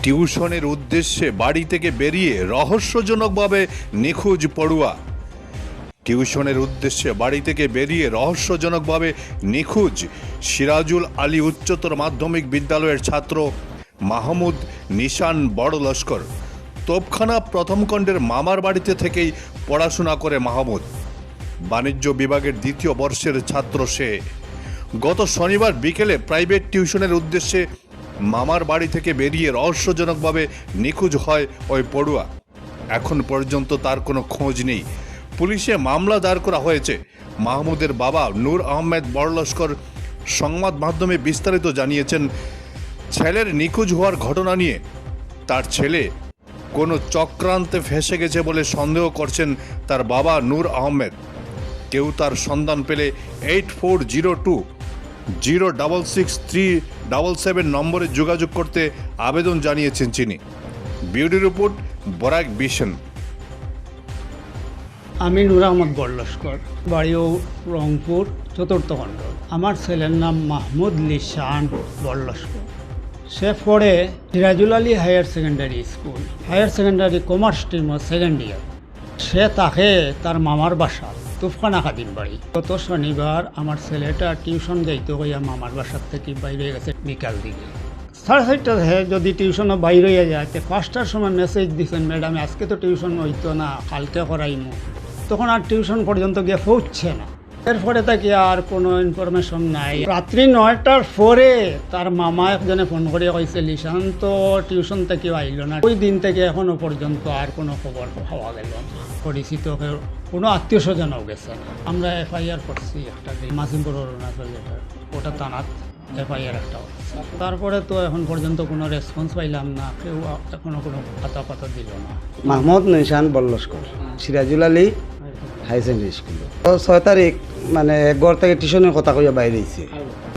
টিউশনের উদ্দেশ্যে বাড়ি থেকে বেরিয়ে রহস্যজনকভাবে নিখোঁজ পড়ুয়া। টিউশনের উদ্দেশ্যে বাড়ি থেকে বেরিয়ে রহস্যজনকভাবে নিখোঁজ সিরাজুল আলী উচ্চতর মাধ্যমিক বিদ্যালয়ের ছাত্র মাহমুদ নিশান বড় লস্কর। তোপখানা প্রথম খণ্ডের মামার বাড়িতে থেকেই পড়াশোনা করে মাহমুদ। বাণিজ্য বিভাগের দ্বিতীয় বর্ষের ছাত্র সে। গত শনিবার বিকেলে প্রাইভেট টিউশনের উদ্দেশ্যে মামার বাড়ি থেকে বেরিয়ে রহস্যজনকভাবে নিখোঁজ হয় ওই পড়ুয়া। এখন পর্যন্ত তার কোনো খোঁজ নেই। পুলিশে মামলা দায়ের করা হয়েছে। মাহমুদের বাবা নূর আহমেদ বড়লস্কর সংবাদ মাধ্যমে বিস্তারিত জানিয়েছেন, ছেলের নিখোঁজ হওয়ার ঘটনা নিয়ে তার ছেলে কোনো চক্রান্তে ফেঁসে গেছে বলে সন্দেহ করছেন তার বাবা নূর আহমেদ। কেউ তার সন্ধান পেলে 8402-066-377 নম্বরে যোগাযোগ করতে আবেদন জানিয়েছেন তিনি। Beauty report Barak vision. আমি নূর আহমদ বড়লস্কর, বাড়িও রংপুর চতুর্থ খণ্ড। আমার ছেলের নাম মাহমুদ নিশান বড়লস্কর। সে পড়ে Sirajul Ali higher secondary school, higher secondary commerce স্ট্রিমের সেকেন্ড ইয়ার। সে তাকে তার মামার বাসা তুফখানা খাদিম বাড়ি। গত শনিবার আমার ছেলেটা টিউশন যাইতে হইয়া মামার বাসার থেকে বাইরে গেছে বিকাল দিকে 4:30 যদি টিউশনও বাইরে হইয়া যায়, 5টার সময় মেসেজ দিচ্ছেন, ম্যাডাম আজকে তো টিউশন হইতো না, কালকে করাইমু। তখন আর টিউশন পর্যন্ত গিয়ে পৌঁছছে না। এরপরে তাকে আর কোনো ইনফরমেশন নাই। রাত্রি 9টার পরে তার মামা একজনে ফোন করে কইছে, লিশান তো টিউশন থেকে আইল না। ওই দিন থেকে এখনো পর্যন্ত আর কোনো খবর পাওয়া গেল না। পরিচিত কোনো আত্মীয় স্বজনও গেছে না। আমরা FIR করছি একটা দিন মাসিমপুর অরুণাচল, যেটা ওটা থানাত FIR একটা হচ্ছে। তারপরে তো এখন পর্যন্ত কোনো রেসপন্স পাইলাম না, কেউ এখনো কোনো পাতা দিল না। Mahmud Nishan Barlaskar, Sirajul Ali high secondary school. 6 তারিখ মানে ঘর থেকে টিউশনের কথা কইয়া বাইরে হয়েছে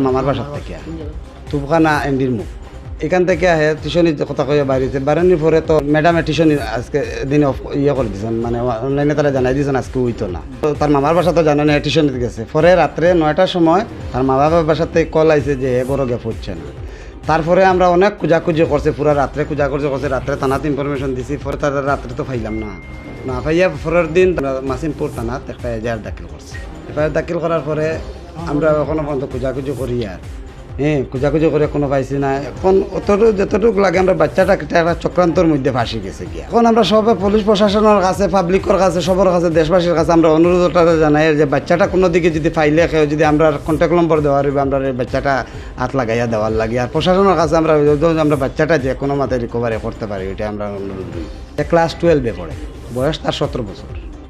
মামার বাসার থেকে তুফখানা এমডির মুখ। এখান থেকে আহে টিউশনির কথা কইয়া বাইরে হয়েছে। বারানির পরে তো ম্যাডামে টিউশনি আজকে দিনে ইয়ে করে দিয়েছেন, মানে অনলাইনে তারা জানাই দিয়েছেন আজকে হইতো না। তো তার মামার বাসা তো জানে না, টিউশনিতে গেছে। পরে রাত্রে 9টার সময় তার মা বাবার বাসার থেকে কল আইছে যে বড় গ্যাপ হচ্ছে না। তারপরে আমরা অনেক খুঁজাখুঁজি করছি, পুরো রাত্রে খুঁজাখুঁজি করছি। রাত্রে থানাতে ইনফরমেশন দিছি। পরে তারা রাত্রে তো পাইলাম না পাইয়া পরের দিন মাসিমপুর থানাত একটা এজাহার দাখিল করছি। এফআইআর দাখিল করার পরে আমরা এখনো পর্যন্ত খুঁজাখুঁজি করি আর খুঁজাখুঁজি করে কোনো পাইছি না। এখন যতটুকু লাগে আমরা বাচ্চাটা একটা চক্রান্তর মধ্যে ফাঁসি গেছে গিয়া। এখন আমরা সবাই পুলিশ প্রশাসনের কাছে, পাবলিকের কাছে, সবার কাছে, দেশবাসীর কাছে আমরা অনুরোধটা জানাই যে বাচ্চাটা কোনো দিকে যদি ফাইলে খেয়ে যদি আমরা কন্ট্যাক্ট নম্বর দেওয়ার আমরা এই বাচ্চাটা হাত লাগাইয়া দেওয়ার লাগে। আর প্রশাসনের কাছে আমরা বাচ্চাটা যে কোনো মাথায় রিকভারি করতে পারি, এটা আমরা অনুরোধ করি। ক্লাস 12-এ পড়ে, বয়স তার 17 বছর।